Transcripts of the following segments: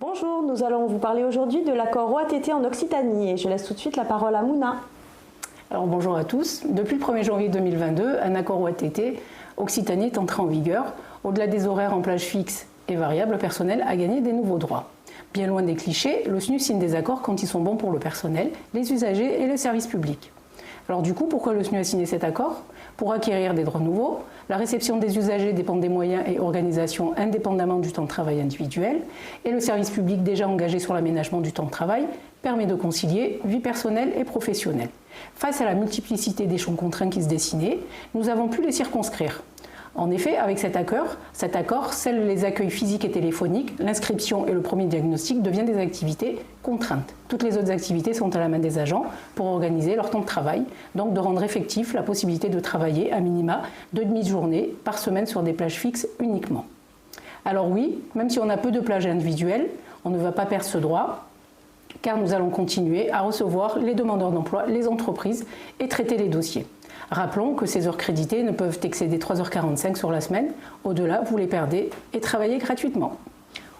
Bonjour, nous allons vous parler aujourd'hui de l'accord OATT en Occitanie et je laisse tout de suite la parole à Mouna. Alors bonjour à tous. Depuis le 1er janvier 2022, un accord OATT Occitanie est entré en vigueur. Au-delà des horaires en plage fixe et variable, le personnel a gagné des nouveaux droits. Bien loin des clichés, le SNU signe des accords quand ils sont bons pour le personnel, les usagers et les services publics. Alors du coup, pourquoi le SNU a signé cet accord? Pour acquérir des droits nouveaux, la réception des usagers dépend des moyens et organisations indépendamment du temps de travail individuel, et le service public déjà engagé sur l'aménagement du temps de travail permet de concilier vie personnelle et professionnelle. Face à la multiplicité des champs contraints qui se dessinaient, nous avons pu les circonscrire. En effet, avec cet accord, seuls les accueils physiques et téléphoniques, l'inscription et le premier diagnostic deviennent des activités contraintes. Toutes les autres activités sont à la main des agents pour organiser leur temps de travail, donc de rendre effectif la possibilité de travailler à minima 2 demi-journées par semaine sur des plages fixes uniquement. Alors oui, même si on a peu de plages individuelles, on ne va pas perdre ce droit, car nous allons continuer à recevoir les demandeurs d'emploi, les entreprises et traiter les dossiers. Rappelons que ces heures créditées ne peuvent excéder 3h45 sur la semaine. Au-delà, vous les perdez et travaillez gratuitement.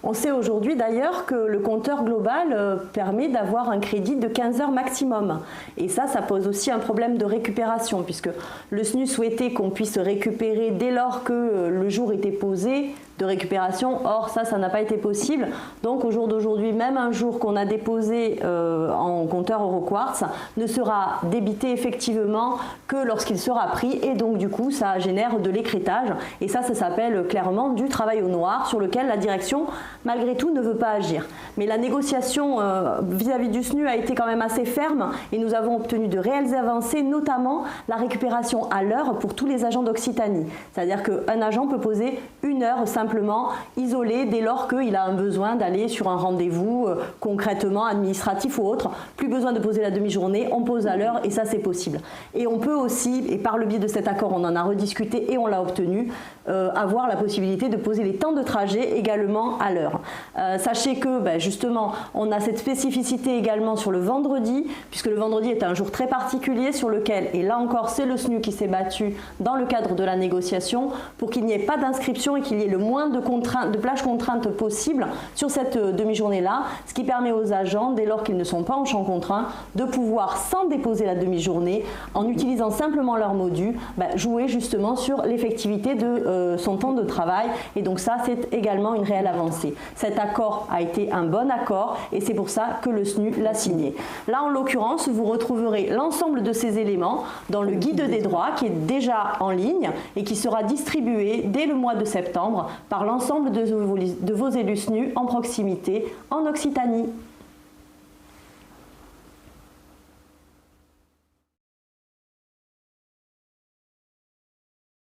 On sait aujourd'hui d'ailleurs que le compteur global permet d'avoir un crédit de 15 heures maximum. Et ça pose aussi un problème de récupération puisque le SNU souhaitait qu'on puisse récupérer dès lors que le jour était posé de récupération. Or, ça n'a pas été possible. Donc, au jour d'aujourd'hui, même un jour qu'on a déposé en compteur EuroQuartz ne sera débité effectivement que lorsqu'il sera pris. Et donc, du coup, ça génère de l'écrêtage. Et ça s'appelle clairement du travail au noir sur lequel la direction, malgré tout, ne veut pas agir. Mais la négociation vis-à-vis du SNU a été quand même assez ferme et nous avons obtenu de réelles avancées, notamment la récupération à l'heure pour tous les agents d'Occitanie. C'est-à-dire qu'un agent peut poser 1 heure simplement isolé dès lors qu'il a un besoin d'aller sur un rendez-vous concrètement administratif ou autre. Plus besoin de poser la demi-journée, on pose à l'heure et ça c'est possible. Et on peut aussi, et par le biais de cet accord on en a rediscuté et on l'a obtenu, avoir la possibilité de poser les temps de trajet également à l'heure. Sachez que justement on a cette spécificité également sur le vendredi, puisque le vendredi est un jour très particulier sur lequel, et là encore c'est le SNU qui s'est battu dans le cadre de la négociation pour qu'il n'y ait pas d'inscription et qu'il y ait le moins de plages contraintes possibles sur cette demi-journée-là, ce qui permet aux agents, dès lors qu'ils ne sont pas en champ contraint, de pouvoir, sans déposer la demi-journée, en utilisant simplement leur module, jouer justement sur l'effectivité de son temps de travail. Et donc ça, c'est également une réelle avancée. Cet accord a été un bon accord et c'est pour ça que le SNU l'a signé. Là, en l'occurrence, vous retrouverez l'ensemble de ces éléments dans le guide des droits qui est déjà en ligne et qui sera distribué dès le mois de septembre par l'ensemble de vos élus SNU en proximité en Occitanie.